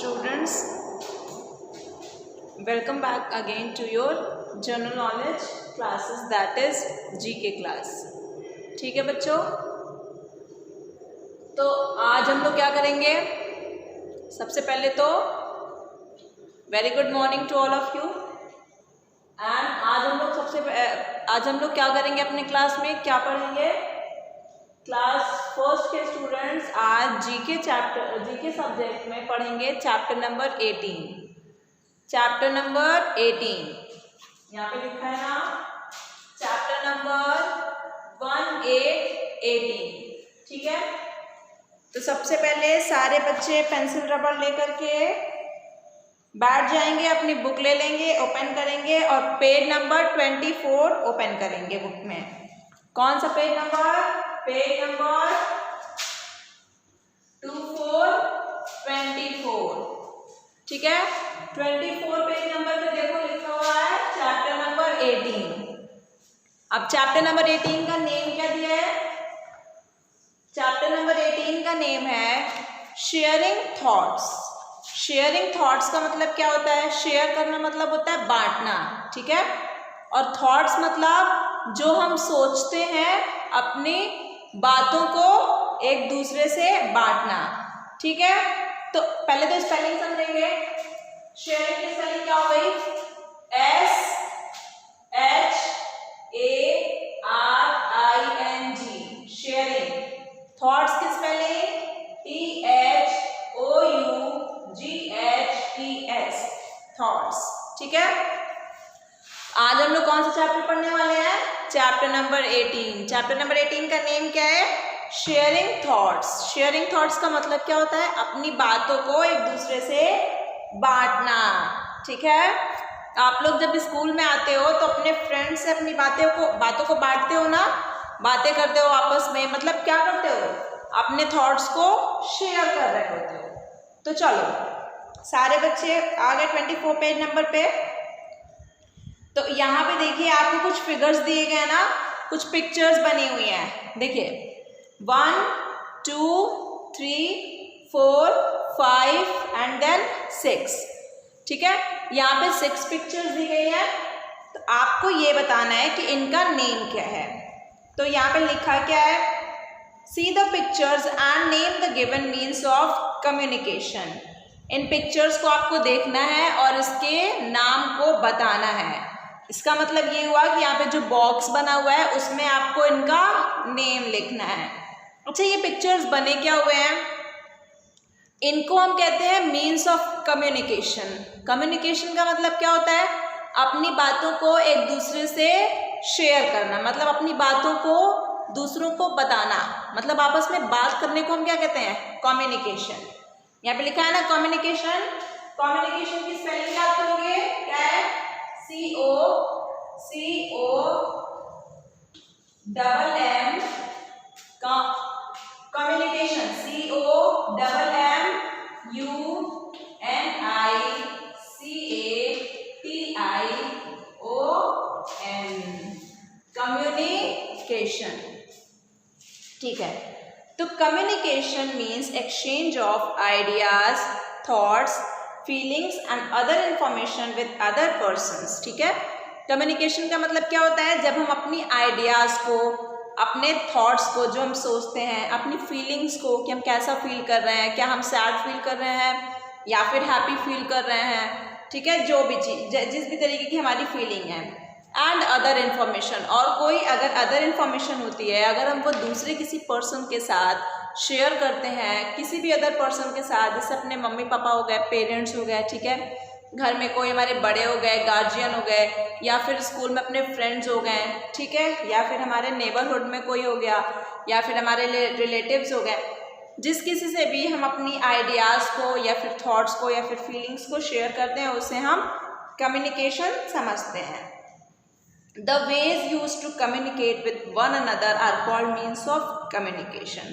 students, welcome back again to your general knowledge classes, that is GK class. ठीक है बच्चों, तो आज हम लोग क्या करेंगे? सबसे पहले तो very good morning to all of you. And आज हम लोग क्या करेंगे अपने क्लास में, क्या पढ़ेंगे? क्लास फर्स्ट के स्टूडेंट्स आज जीके सब्जेक्ट में पढ़ेंगे चैप्टर नंबर 18। चैप्टर नंबर 18 यहाँ पे लिखा है ना, चैप्टर नंबर 18। ठीक है, तो सबसे पहले सारे बच्चे पेंसिल रबड़ लेकर के बैठ जाएंगे, अपनी बुक ले लेंगे, ओपन करेंगे और पेज नंबर 24 ओपन करेंगे बुक में। कौन सा पेज नंबर? Page number 24। ठीक है, 24 पेज नंबर पे देखो लिखा हुआ है चैप्टर नंबर 18। अब चैप्टर नंबर 18 का नेम क्या दिया है? चैप्टर नंबर 18 का नेम है शेयरिंग थॉट्स। शेयरिंग थॉट्स का मतलब क्या होता है? शेयर करना मतलब होता है बांटना। ठीक है, और थॉट्स मतलब जो हम सोचते हैं, अपनी बातों को एक दूसरे से बांटना। ठीक है, तो पहले तो स्पेलिंग समझेंगे। शेयरिंग की स्पेलिंग क्या हो गई? SHARING। शेयरिंग। थॉट्स की स्पेलिंग THOUGHTS। थॉट्स। ठीक है, आज हम लोग कौन सा चैप्टर पढ़ने वाले हैं? Chapter number 18। चैप्टर नंबर 18 का नेम क्या है? Sharing thoughts. शेयरिंग थॉट्स का मतलब क्या होता है? अपनी बातों को एक दूसरे से बांटना। ठीक है, आप लोग जब स्कूल में आते हो तो अपने फ्रेंड से अपनी बातों को बांटते हो ना, बातें करते हो आपस में, मतलब क्या करते हो? अपने थॉट्स को शेयर कर रहे होते हो। तो चलो सारे बच्चे आ गए 24 पेज नंबर पे। तो यहाँ पे देखिए आपको कुछ फिगर्स दिए गए ना, कुछ पिक्चर्स बनी हुई हैं। देखिए 1 2 3 4 5 एंड देन 6। ठीक है, यहाँ पे 6 पिक्चर्स दी गई है। तो आपको ये बताना है कि इनका नेम क्या है। तो यहाँ पे लिखा क्या है? See the pictures and name the given means of communication. In pictures को आपको देखना है और इसके नाम को बताना है। इसका मतलब ये हुआ कि यहाँ पे जो बॉक्स बना हुआ है उसमें आपको इनका नेम लिखना है। अच्छा, ये पिक्चर्स बने क्या हुए हैं? इनको हम कहते हैं मीन्स ऑफ कम्युनिकेशन। कम्युनिकेशन का मतलब क्या होता है? अपनी बातों को एक दूसरे से शेयर करना, मतलब अपनी बातों को दूसरों को बताना, मतलब आपस में बात करने को हम क्या कहते हैं? कम्युनिकेशन। यहाँ पे लिखा है ना कम्युनिकेशन। कम्युनिकेशन की स्पेलिंग क्या करोगे? क्या है? COMM communication. COMMUNICATION communication. ठीक है, तो communication means exchange of ideas, thoughts, feelings and other information with other persons. ठीक है, कम्युनिकेशन का मतलब क्या होता है? जब हम अपनी आइडियाज़ को, अपने थॉट्स को, जो हम सोचते हैं, अपनी फीलिंग्स को, कि हम कैसा फील कर रहे हैं, क्या हम सैड फील कर रहे हैं या फिर हैप्पी फील कर रहे हैं। ठीक है, जो भी चीज़, जिस भी तरीके की हमारी फीलिंग है, एंड अदर इन्फॉर्मेशन, और कोई अगर अदर इन्फॉर्मेशन होती है, अगर हम वो दूसरे किसी पर्सन के साथ शेयर करते हैं, किसी भी अदर पर्सन के साथ, जैसे अपने मम्मी पापा हो गए, पेरेंट्स हो गए, ठीक है, घर में कोई हमारे बड़े हो गए, गार्जियन हो गए, या फिर स्कूल में अपने फ्रेंड्स हो गए, ठीक है, या फिर हमारे नेबरहुड में कोई हो गया, या फिर हमारे रिलेटिव्स हो गए, जिस किसी से भी हम अपनी आइडियाज़ को या फिर थॉट्स को या फिर फीलिंग्स को शेयर करते हैं, उसे हम कम्युनिकेशन समझते हैं। The ways used to communicate with one another are called means of communication।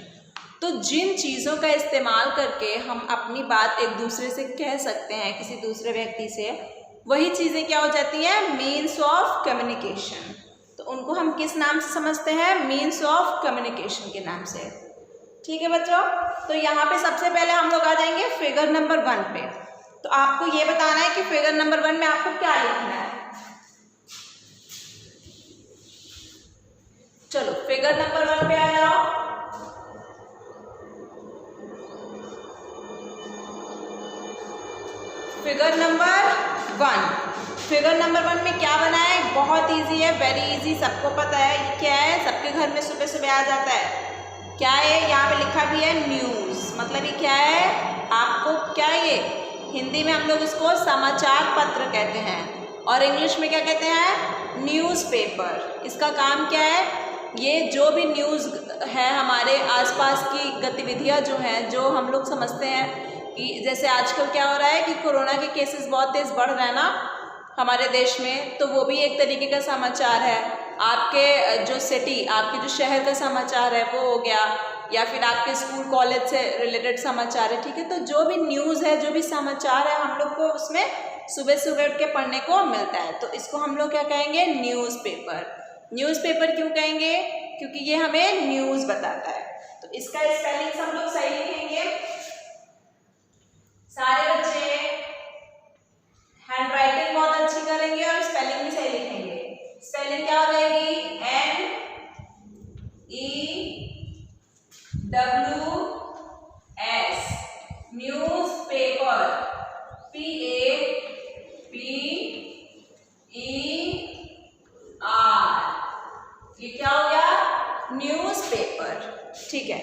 तो जिन चीज़ों का इस्तेमाल करके हम अपनी बात एक दूसरे से कह सकते हैं, किसी दूसरे व्यक्ति से, वही चीज़ें क्या हो जाती हैं? Means of communication. तो उनको हम किस नाम से समझते हैं? मीन्स ऑफ कम्युनिकेशन के नाम से। ठीक है बच्चों, तो यहाँ पे सबसे पहले हम लोग आ जाएंगे फिगर नंबर 1 पे। तो आपको ये बताना है कि फिगर नंबर 1 में आपको क्या लिखना है। चलो फिगर नंबर 1 पे आ जाओ। फिगर नंबर 1, फिगर नंबर 1 में क्या बना है, बहुत इजी है, वेरी इजी, सबको पता है। ये क्या है, सबके घर में सुबह सुबह आ जाता है। क्या है, यहाँ पे लिखा भी है न्यूज़, मतलब ये क्या है, आपको क्या है, ये हिंदी में हम लोग इसको समाचार पत्र कहते हैं और इंग्लिश में क्या कहते हैं, न्यूज़पेपर। इसका काम क्या है, ये जो भी न्यूज़ है, हमारे आसपास की गतिविधियाँ जो हैं, जो हम लोग समझते हैं कि जैसे आजकल क्या हो रहा है कि कोरोना के केसेस बहुत तेज़ बढ़ रहे हैं ना हमारे देश में, तो वो भी एक तरीके का समाचार है। आपके जो सिटी, आपके जो शहर का समाचार है वो हो गया, या फिर आपके स्कूल कॉलेज से रिलेटेड समाचार है। ठीक है, तो जो भी न्यूज़ है, जो भी समाचार है, हम लोग को उसमें सुबह सुबह उठ के पढ़ने को मिलता है, तो इसको हम लोग क्या कहेंगे, न्यूज़पेपर। न्यूज़पेपर क्यों कहेंगे, क्योंकि ये हमें न्यूज़ बताता है। तो इसका स्पेलिंग हम लोग सही लिखेंगे। सारे बच्चे हैंड राइटिंग बहुत अच्छी करेंगे और स्पेलिंग भी सही लिखेंगे। स्पेलिंग क्या हो जाएगी, NEWS, न्यूज़पेपर, PAPER, ये क्या हो गया, न्यूज़पेपर। ठीक है,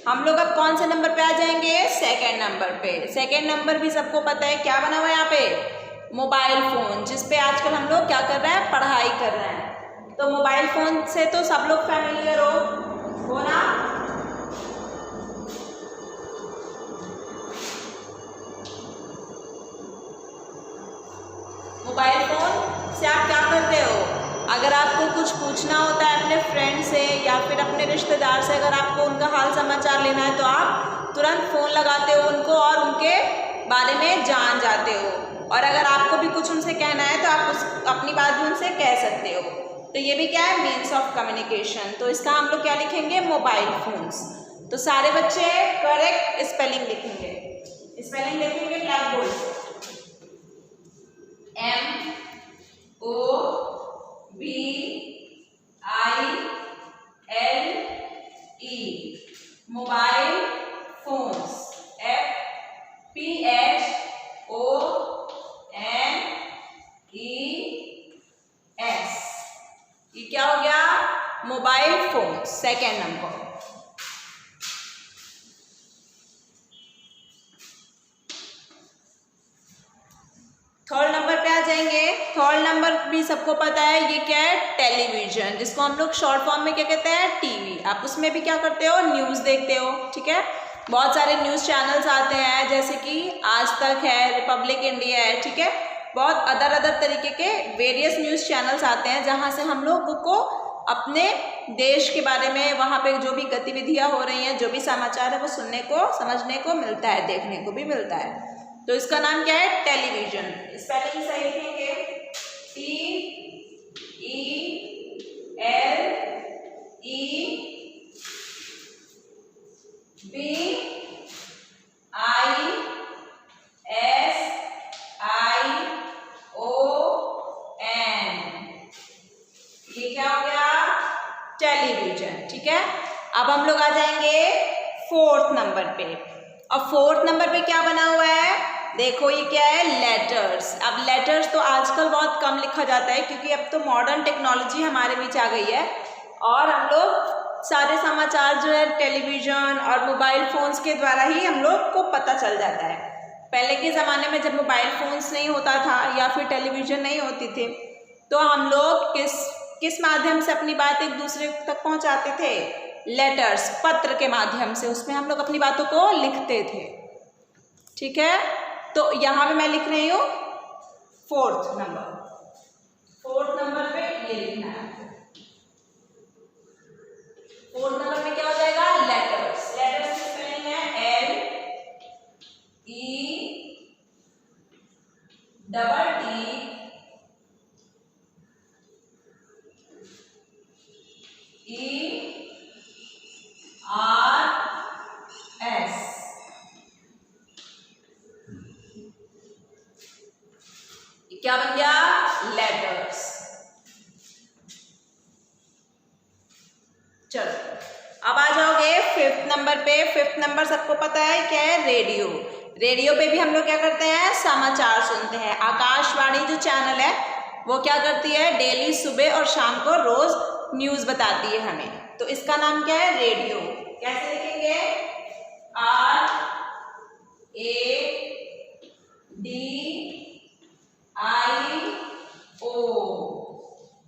हम लोग अब कौन से नंबर पे आ जाएंगे, सेकेंड नंबर पे। सेकेंड नंबर भी सबको पता है, क्या बना हुआ है यहाँ पे, मोबाइल फ़ोन, जिस पे आजकल हम लोग क्या कर रहे हैं, पढ़ाई कर रहे हैं। तो मोबाइल फ़ोन से तो सब लोग फैमिलियर हो ना। मोबाइल फ़ोन से आप क्या करते हो, अगर आपको कुछ पूछना होता है अपने फ्रेंड से या फिर अपने रिश्तेदार से, अगर आपको उनका हाल समाचार लेना है, तो आप तुरंत फ़ोन लगाते हो उनको और उनके बारे में जान जाते हो। और अगर आपको भी कुछ उनसे कहना है तो आप अपनी बात भी उनसे कह सकते हो। तो ये भी क्या है, मीन्स ऑफ कम्युनिकेशन। तो इसका हम लोग क्या लिखेंगे, मोबाइल फोन्स। तो सारे बच्चे करेक्ट स्पेलिंग लिखेंगे। स्पेलिंग लिखेंगे black board, MOBILE, mobile phones, PHONES। ये क्या हो गया, mobile phone, second number. Third number पे आ जाएंगे। थर्ड नंबर भी सबको पता है, ये क्या है, टेलीविजन, जिसको हम लोग शॉर्ट फॉर्म में क्या कहते हैं, टीवी। आप उसमें भी क्या करते हो, न्यूज़ देखते हो। ठीक है, बहुत सारे न्यूज़ चैनल्स आते हैं, जैसे कि आज तक है, रिपब्लिक इंडिया है। ठीक है, बहुत अदर तरीके के वेरियस न्यूज़ चैनल्स आते हैं, जहाँ से हम लोग को अपने देश के बारे में, वहाँ पे जो भी गतिविधियाँ हो रही हैं, जो भी समाचार है, वो सुनने को, समझने को मिलता है, देखने को भी मिलता है। तो इसका नाम क्या है, टेलीविजन। स्पेलिंग सही लिखेंगे, TELEVISION। ये क्या हो गया, टेलीविजन। ठीक है, अब हम लोग आ जाएंगे फोर्थ नंबर पे। अब फोर्थ नंबर पे क्या बना हुआ है, देखो ये क्या है, लेटर्स। अब लेटर्स तो आजकल बहुत कम लिखा जाता है, क्योंकि अब तो मॉडर्न टेक्नोलॉजी हमारे बीच आ गई है और हम लोग सारे समाचार जो है टेलीविज़न और मोबाइल फ़ोन्स के द्वारा ही हम लोग को पता चल जाता है। पहले के ज़माने में जब मोबाइल फ़ोन्स नहीं होता था या फिर टेलीविज़न नहीं होती थी, तो हम लोग किस माध्यम से अपनी बात एक दूसरे तक पहुंचाते थे, लेटर्स, पत्र के माध्यम से। उसमें हम लोग अपनी बातों को लिखते थे। ठीक है, तो यहाँ पे मैं लिख रही हूँ फोर्थ नंबर। फोर्थ नंबर पे ये लिखना है। फोर्थ नंबर पे क्या हो जाएगा, लेटर्स। लेटर्स की स्पेलिंग है LETTER नंबर पे, 5th नंबर सबको पता है क्या है, रेडियो। रेडियो पे भी हम लोग क्या करते हैं, समाचार सुनते हैं। आकाशवाणी जो चैनल है वो क्या करती है, डेली सुबह और शाम को रोज न्यूज बताती है हमें। तो इसका नाम क्या है, रेडियो। कैसे लिखेंगे, RADIO,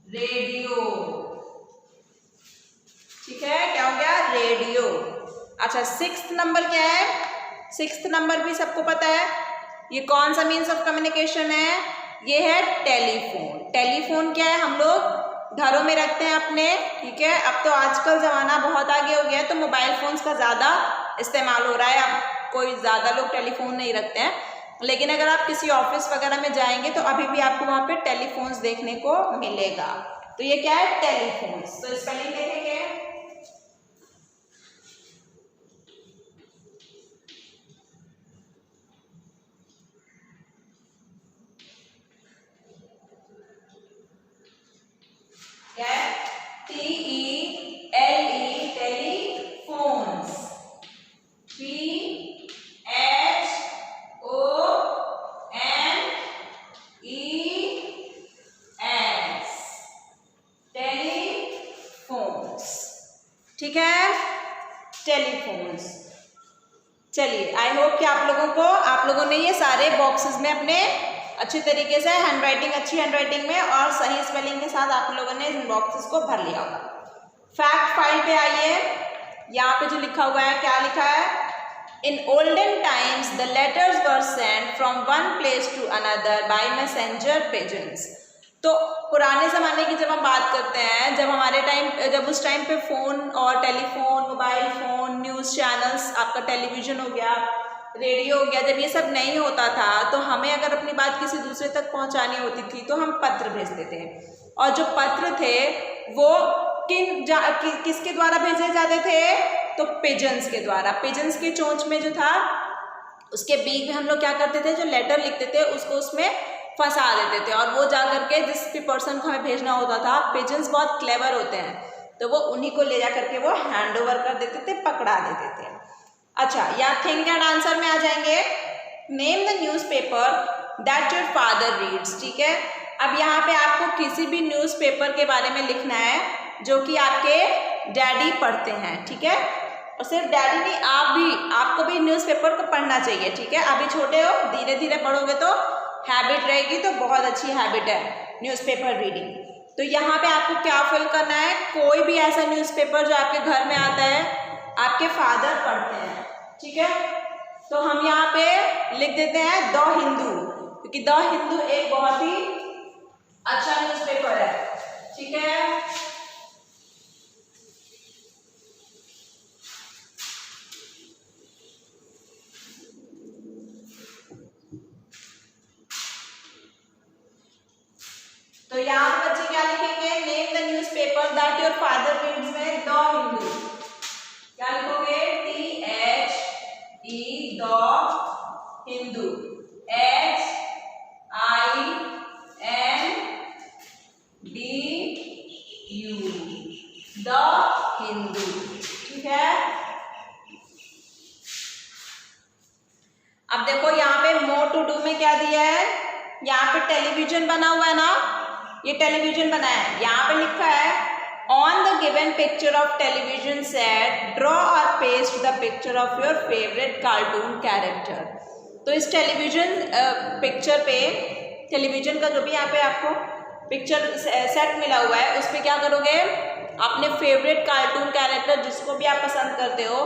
रेडियो। ठीक है, क्या हो गया, रेडियो। अच्छा 6th नंबर क्या है, 6th नंबर भी सबको पता है। ये कौन सा मीन्स ऑफ कम्युनिकेशन है, ये है टेलीफोन। टेलीफोन क्या है, हम लोग घरों में रखते हैं अपने। ठीक है, अब तो आजकल जमाना बहुत आगे हो गया है, तो मोबाइल फोन्स का ज्यादा इस्तेमाल हो रहा है। अब कोई ज्यादा लोग टेलीफोन नहीं रखते हैं, लेकिन अगर आप किसी ऑफिस वगैरह में जाएंगे तो अभी भी आपको वहां पे टेलीफोन्स देखने को मिलेगा। तो ये क्या है, टेलीफोन्स। तो स्पेलिंग देखेंगे, क्या है, TELE, टेलीफोन्स। PHONES, telephones. ठीक है, टेलीफोन्स। चलिए, आई होप कि आप लोगों ने ये सारे बॉक्सेस में अपने अच्छे तरीके से अच्छी हैंडराइटिंग में और सही स्पेलिंग के साथ आप लोगों ने इन बॉक्सेस को भर लिया होगा। फैक्ट फाइल पे आइए, यहाँ पे जो लिखा हुआ है, क्या लिखा है, in olden times the letters were sent from one place to another by messenger pigeons. तो पुराने ज़माने की जब हम बात करते हैं, जब उस टाइम पे फ़ोन और telephone, mobile phone, news channels, आपका टेलीविज़न हो गया, रेडियो हो गया, जब ये सब नहीं होता था तो हमें अगर अपनी बात किसी दूसरे तक पहुंचानी होती थी तो हम पत्र भेजते थे। और जो पत्र थे वो किसके द्वारा भेजे जाते थे, तो पिजन्स के द्वारा। पिजन्स के चोंच में जो था उसके बीच में हम लोग क्या करते थे, जो लेटर लिखते थे उसको उसमें फंसा देते थे, और वो जा करके जिस भी पर्सन को हमें भेजना होता था, पिजन्स बहुत क्लेवर होते हैं, तो वो उन्हीं को ले जा करके वो हैंड ओवर कर देते थे, पकड़ा देते थे। अच्छा, या थिंक एंड आंसर में आ जाएंगे। Name the newspaper that your father reads. ठीक है, अब यहाँ पे आपको किसी भी न्यूज़पेपर के बारे में लिखना है जो कि आपके डैडी पढ़ते हैं। ठीक है, और सिर्फ डैडी नहीं, आपको भी न्यूज़पेपर को पढ़ना चाहिए। ठीक है, अभी छोटे हो, धीरे धीरे पढ़ोगे तो हैबिट रहेगी, तो बहुत अच्छी हैबिट है न्यूज़पेपर रीडिंग। तो यहाँ पे आपको क्या फिल करना है, कोई भी ऐसा न्यूज़पेपर जो आपके घर में आता है, आपके फादर पढ़ते हैं। ठीक है, तो हम यहाँ पे लिख देते हैं द हिंदू, क्योंकि द हिंदू एक बहुत ही अच्छा न्यूज़पेपर है। ठीक है, तो यहाँ पे बच्चे क्या लिखेंगे, name the newspaper that your father reads में द हिंदू। क्या लिखोगे, THE, the Hindu, HINDU, the Hindu. ठीक है, अब देखो यहाँ पे मोर टू डू में क्या दिया है, यहाँ पे टेलीविजन बना हुआ है ना, ये टेलीविजन बना है, यहाँ पे लिखा है on the given picture of television set draw और paste the picture of your favourite cartoon character. तो इस टेलीविजन पिक्चर पे, टेलीविजन का जो भी यहाँ पे आपको पिक्चर सेट मिला हुआ है, उस पर क्या करोगे, अपने फेवरेट कार्टून कैरेक्टर जिसको भी आप पसंद करते हो,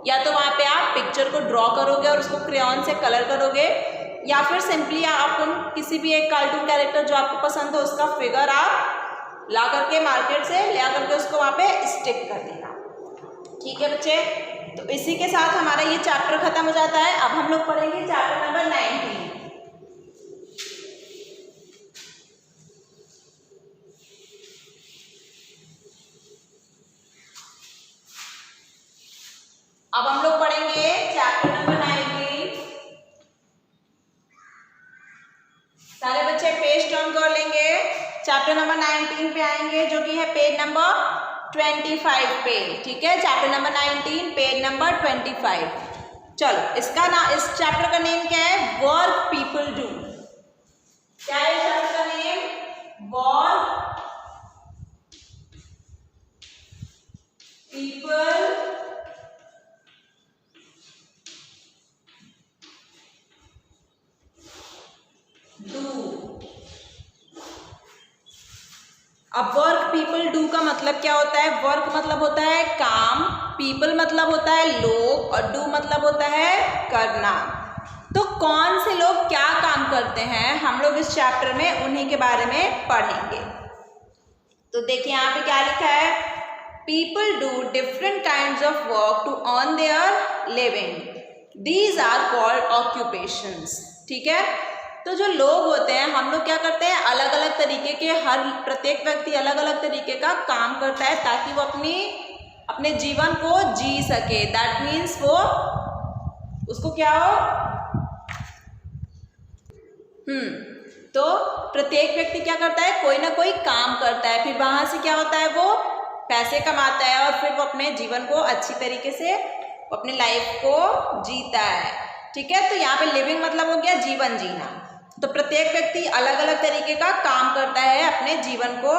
या तो वहाँ पे आप पिक्चर को ड्रॉ करोगे और उसको क्रेयॉन से कलर करोगे, या फिर सिंपली आप उन किसी भी एक कार्टून कैरेक्टर जो आपको पसंद हो उसका फिगर आप ला करके मार्केट से ले करके उसको वहाँ पे स्टिक कर देना। ठीक है बच्चे, तो इसी के साथ हमारा ये चैप्टर खत्म हो जाता है। अब हम लोग पढ़ेंगे चैप्टर नंबर 19। अब हम लोग पढ़ेंगे चैप्टर नंबर 19। सारे बच्चे पेज टर्न कर लेंगे, चैप्टर नंबर 19 पे आएंगे, जो कि है पेज नंबर 25 पे, ठीक है। Chapter number 19 page number 25। चलो इसका ना, इस चैप्टर का नेम क्या है? Work people do. क्या है चैप्टर का नेम? Work people do. अब वर्क पीपल डू का मतलब क्या होता है? वर्क मतलब होता है काम, पीपल मतलब होता है लोग, और डू मतलब होता है करना। तो कौन से लोग क्या काम करते हैं, हम लोग इस चैप्टर में उन्हीं के बारे में पढ़ेंगे। तो देखिए यहाँ पे क्या लिखा है? People do different kinds of work to earn their living, these are called occupations, ठीक है। तो जो लोग होते हैं, हम लोग क्या करते हैं, अलग अलग तरीके के, हर प्रत्येक व्यक्ति अलग अलग तरीके का काम करता है ताकि वो अपने जीवन को जी सके। दैट मीन्स वो उसको क्या हो, तो प्रत्येक व्यक्ति क्या करता है, कोई ना कोई काम करता है, फिर वहां से क्या होता है, वो पैसे कमाता है और फिर वो अपने जीवन को अच्छी तरीके से, अपने लाइफ को जीता है, ठीक है। तो यहाँ पे लिविंग मतलब हो गया जीवन जीना। तो प्रत्येक व्यक्ति अलग अलग तरीके का काम करता है अपने जीवन को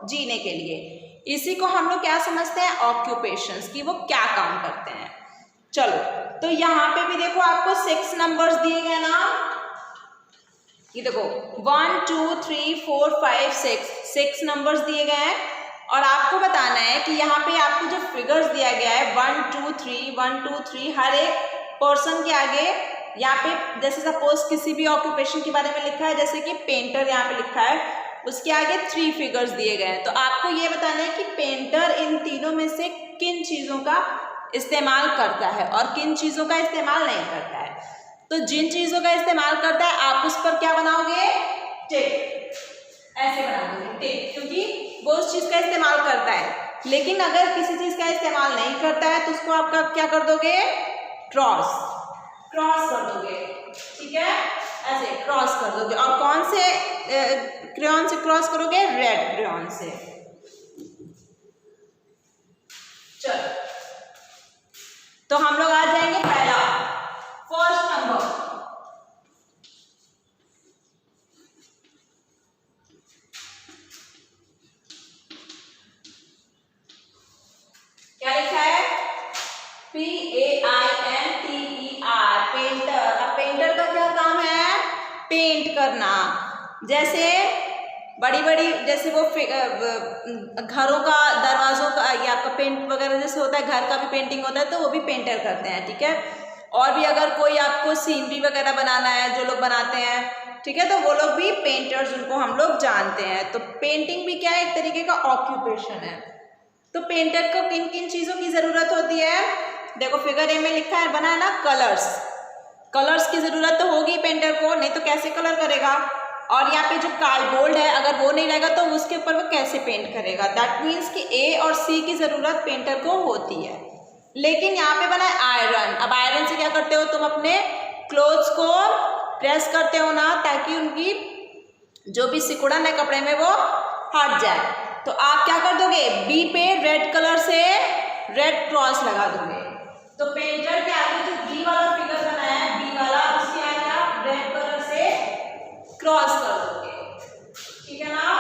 जीने के लिए। इसी को हम लोग क्या समझते हैं? ऑक्यूपेशंस, कि वो क्या काम करते हैं। चलो तो यहाँ पे भी देखो आपको 6 नंबर्स दिए गए ना, ये देखो 1 2 3 4 5 6 नंबर्स दिए गए हैं, और आपको बताना है कि यहाँ पे आपको जो फिगर्स दिया गया है 1 2 3 1 2 3, हर एक पर्सन के आगे यहाँ पे, जैसे सपोज किसी भी ऑक्यूपेशन के बारे में लिखा है, जैसे कि पेंटर यहाँ पे लिखा है, उसके आगे 3 फिगर्स दिए गए हैं। तो आपको ये बताना है कि पेंटर इन तीनों में से किन चीज़ों का इस्तेमाल करता है और किन चीज़ों का इस्तेमाल नहीं करता है। तो जिन चीज़ों का इस्तेमाल करता है आप उस पर क्या बनाओगे? टिक, ऐसे बना दोगे टिक, क्योंकि वो उस चीज़ का इस्तेमाल करता है। लेकिन अगर किसी चीज़ का इस्तेमाल नहीं करता है तो उसको आपका क्या कर दोगे? क्रॉस कर दोगे, ठीक है, ऐसे क्रॉस कर दोगे। और कौन से क्रेयॉन से क्रॉस करोगे? रेड क्रेयॉन से। चलो तो हम लोग आ जाएंगे पहला, फर्स्ट नंबर। क्या लिखा है? PAINTER, painter. अब पेंटर का क्या काम है? पेंट करना। जैसे बड़ी बड़ी, जैसे वो घरों का, दरवाजों का, या आपका पेंट वगैरह जैसे होता है, घर का भी पेंटिंग होता है, तो वो भी पेंटर करते हैं, ठीक है। और भी अगर कोई आपको सीनरी वगैरह बनाना है, जो लोग बनाते हैं, ठीक है, तो वो लोग भी पेंटर्स, उनको हम लोग जानते हैं। तो पेंटिंग भी क्या है? एक तरीके का ऑक्यूपेशन है। तो पेंटर को किन किन चीज़ों की ज़रूरत होती है? देखो फिगर ए में लिखा है, बना है ना, कलर्स की ज़रूरत तो होगी पेंटर को, नहीं तो कैसे कलर करेगा। और यहाँ पे जो कार्डबोर्ड है, अगर वो नहीं रहेगा तो उसके ऊपर वो कैसे पेंट करेगा। दैट मीन्स कि ए और सी की ज़रूरत पेंटर को होती है। लेकिन यहाँ पे बना है आयरन। अब आयरन से क्या करते हो तुम? अपने क्लोथ्स को प्रेस करते हो ना, ताकि उनकी जो भी सिकुड़न है कपड़े में वो हट जाए। तो आप क्या कर दोगे? बी पे रेड कलर से रेड क्रॉस लगा दोगे। तो पेंटर के आगे जो बी वाला फिगर बनाया है, बी वाला, उसके आगे आप रेड कलर से क्रॉस कर दोगे, ठीक है ना,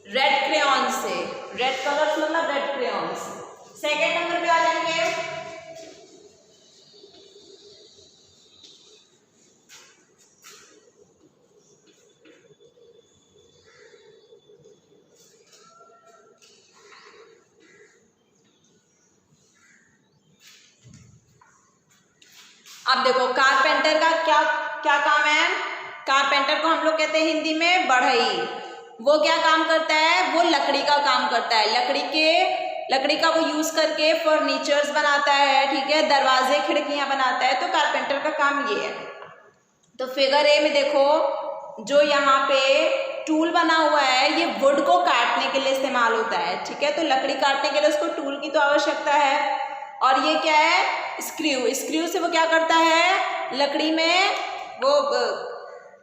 रेड क्रेयॉन से। रेड कलर मतलब रेड क्रेयॉन से। सेकेंड नंबर पे आ जाएंगे। अब देखो कारपेंटर का क्या क्या काम है? कारपेंटर को हम लोग कहते हैं हिंदी में बढ़ई। वो क्या काम करता है? वो लकड़ी का काम करता है। लकड़ी का वो यूज करके फर्नीचर्स बनाता है, ठीक है, दरवाजे खिड़कियां बनाता है। तो कारपेंटर का काम ये है। तो फिगर ए में देखो, जो यहाँ पे टूल बना हुआ है, ये वुड को काटने के लिए इस्तेमाल होता है, ठीक है। तो लकड़ी काटने के लिए उसको टूल की तो आवश्यकता है। और ये क्या है? स्क्रू से वो क्या करता है? लकड़ी में वो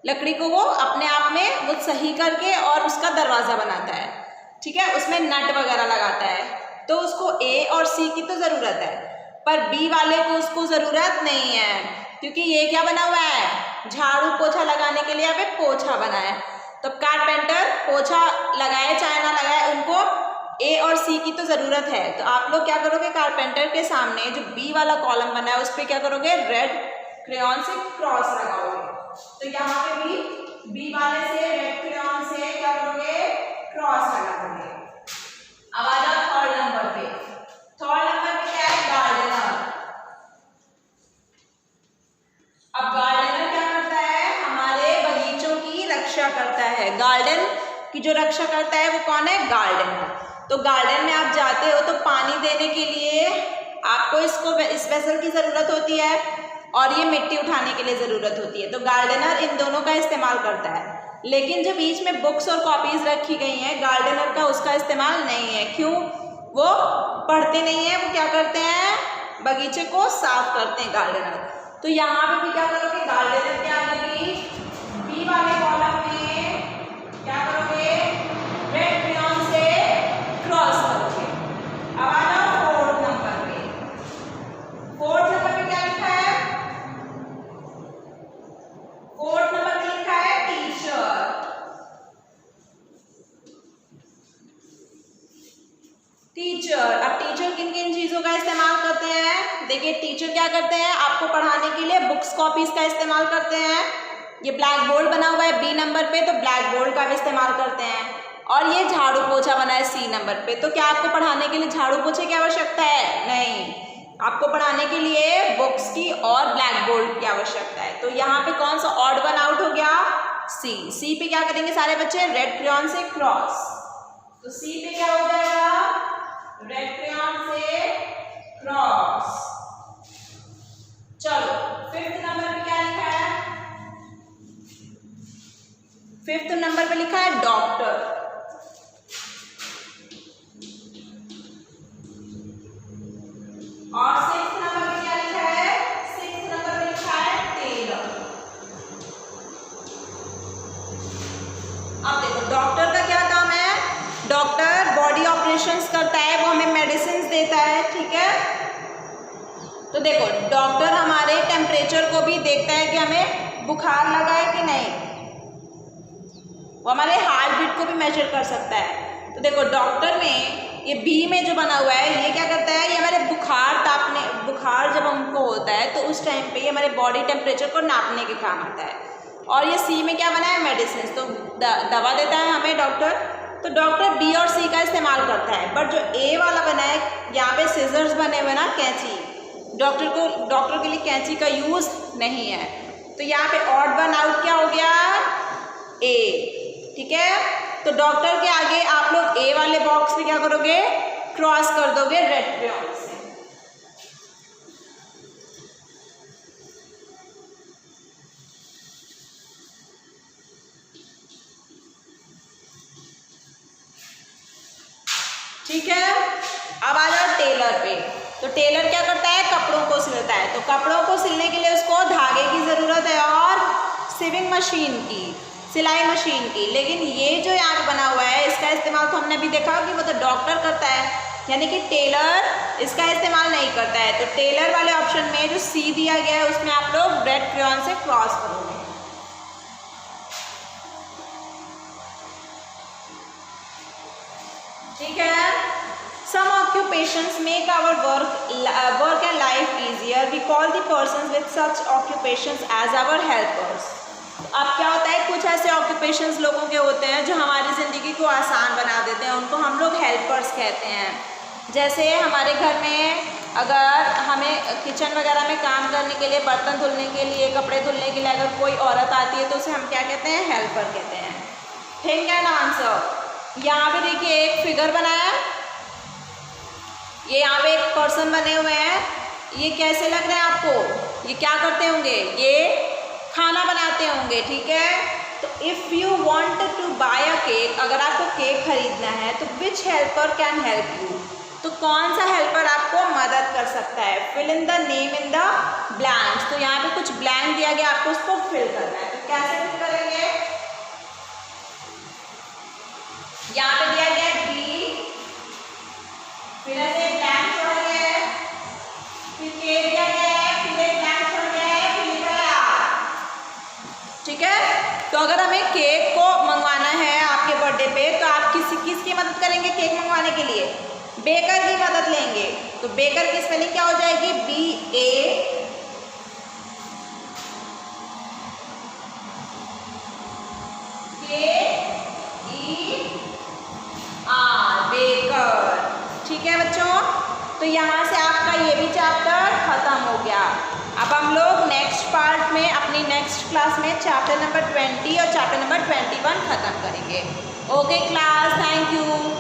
लकड़ी को वो अपने आप में वो वो सही करके और उसका दरवाज़ा बनाता है, ठीक है, उसमें नट वगैरह लगाता है। तो उसको ए और सी की तो ज़रूरत है, पर बी वाले को उसको ज़रूरत नहीं है, क्योंकि ये क्या बना हुआ है, झाड़ू पोछा लगाने के लिए यहाँ पे पोछा बना है। तो कारपेंटर पोछा लगाए चाहे ना लगाए, उनको ए और सी की तो ज़रूरत है। तो आप लोग क्या करोगे, कारपेंटर के सामने जो बी वाला कॉलम बना है उस पर क्या करोगे, रेड क्रेयॉन से क्रॉस लगाओगे। तो यहाँ पे भी बी वाले से रेड क्रेयॉन से क्या करोगे, क्रॉस लगाओगे। अब आ जाओ थर्ड नंबर पे। थर्ड नंबर पे क्या है, गार्डनर। अब गार्डनर क्या करता है, हमारे बगीचों की रक्षा करता है। गार्डन की जो रक्षा करता है वो कौन है, गार्डनर। तो गार्डन में आप जाते हो तो पानी देने के लिए आपको इस वेसल की ज़रूरत होती है और ये मिट्टी उठाने के लिए ज़रूरत होती है। तो गार्डनर इन दोनों का इस्तेमाल करता है। लेकिन जो बीच में बुक्स और कॉपीज़ रखी गई हैं, गार्डनर का उसका इस्तेमाल नहीं है। क्यों, वो पढ़ते नहीं हैं, वो क्या करते हैं, बगीचे को साफ करते हैं गार्डनर। तो यहाँ पे भी क्या करोगे, गार्डनर के आगे भी बी वाले कॉलम में क्या करोगे, रेड क्रेयॉन से क्रॉस करोगे। अब आ जाओ फोर्थ नंबर पे। फोर्थ नंबर पे क्या लिखा है, फोर्थ नंबर पे लिखा है टीचर। टीचर, अब टीचर किन किन चीज़ों का इस्तेमाल करते हैं, देखिए टीचर क्या करते हैं, आपको पढ़ाने के लिए बुक्स कॉपीज का इस्तेमाल करते हैं। ये ब्लैक बोर्ड बना हुआ है बी नंबर पे, तो ब्लैक बोर्ड का भी इस्तेमाल करते हैं। और ये झाड़ू पोछा बना है सी नंबर पे। तो क्या आपको पढ़ाने के लिए झाड़ू पोछे की आवश्यकता है, नहीं, आपको पढ़ाने के लिए बुक्स की और ब्लैक बोर्ड की आवश्यकता है। तो यहाँ पे कौन सा ऑड वन आउट हो गया, सी। सी पे क्या करेंगे सारे बच्चे, रेड क्रेयॉन से क्रॉस। तो सी पे क्या हो जाएगा, रेड क्रेयॉन से क्रॉस। चलो फिफ्थ नंबर पे क्या लिखा है, फिफ्थ नंबर पे लिखा है डॉक्टर। और सिक्स्थ नंबर पे क्या लिखा है, सिक्स्थ नंबर पे लिखा है टेलर। अब देखो डॉक्टर का क्या काम है, डॉक्टर बॉडी ऑपरेशंस करता है, वो हमें मेडिसिन देता है, ठीक है। तो देखो डॉक्टर हमारे टेम्परेचर को भी देखता है कि हमें बुखार लगा है कि नहीं, वो हमारे हार्ट बीट को भी मेजर कर सकता है। तो देखो डॉक्टर में ये बी में जो बना हुआ है, ये क्या करता है, ये हमारे बुखार जब हमको होता है तो उस टाइम पे ये हमारे बॉडी टेम्परेचर को नापने के काम आता है। और ये सी में क्या बना है, मेडिसिन, तो दवा देता है हमें डॉक्टर। तो डॉक्टर बी और सी का इस्तेमाल करता है। बट जो ए वाला बना है, यहाँ पे सीजर्स बने हुए ना, कैंची, डॉक्टर के लिए कैंची का यूज़ नहीं है। तो यहाँ पे ऑड वन आउट क्या हो गया, ए, ठीक है। तो डॉक्टर के आगे आप लोग ए वाले बॉक्स में क्या करोगे, क्रॉस कर दोगे रेड क्रेयॉन से। ठीक है। अब आ जाओ टेलर पे। तो टेलर क्या करता है, कपड़ों को सिलता है। तो कपड़ों को सिलने के लिए उसको धागे की ज़रूरत है और सिविंग मशीन की, सिलाई मशीन की। लेकिन ये जो यहाँ पे बना हुआ है, इसका इस्तेमाल तो हमने अभी देखा कि वो तो डॉक्टर करता है, यानी कि टेलर इसका इस्तेमाल नहीं करता है। तो टेलर वाले ऑप्शन में जो सी दिया गया है उसमें आप लोग रेड क्रेयॉन से क्रॉस करोगे। ठीक है। Some occupations make our work and life easier. We call the persons with such occupations as our helpers. अब क्या होता है, कुछ ऐसे ऑक्यूपेशंस लोगों के होते हैं जो हमारी ज़िंदगी को आसान बना देते हैं, उनको हम लोग हेल्पर्स कहते हैं। जैसे हमारे घर में अगर हमें किचन वगैरह में काम करने के लिए, बर्तन धुलने के लिए, कपड़े धुलने के लिए अगर कोई औरत आती है तो उसे हम क्या कहते हैं, हेल्पर कहते हैं। Think and answer. यहाँ पे देखिए एक फिगर बनाया है, ये यहाँ पे एक पर्सन बने हुए हैं। ये कैसे लग रहे हैं आपको, ये क्या करते होंगे, ये खाना बनाते होंगे, ठीक है। तो if you want to buy a cake, अगर आपको केक खरीदना है तो which helper can help you, तो कौन सा हेल्पर आपको मदद कर सकता है। Fill in the name in the blanks. तो यहाँ पे कुछ ब्लैंक दिया गया, आपको उसको फिल करना है। तो कैसे फिल करेंगे, यहाँ पे दिया गया बी, फिर ऐसे ब्लैंक छोड़ा गया है, फिर के दिया गया है, फिर एक ब्लैंक छोड़ा गया है, फिर लिखा है आर। ठीक है, तो अगर हमें केक को मंगवाना है आपके बर्थडे पे तो आप किसकी मदद करेंगे केक मंगवाने के लिए? बेकर की मदद लेंगे। तो बेकर की स्पेलिंग क्या हो जाएगी? BAKER, baker. ठीक है बच्चों, तो यहाँ से आपका ये भी चैप्टर खत्म हो गया। अब हम लोग नेक्स्ट पार्ट में अपनी नेक्स्ट क्लास में चैप्टर नंबर 20 और चैप्टर नंबर 21 खत्म करेंगे। Okay class, thank you.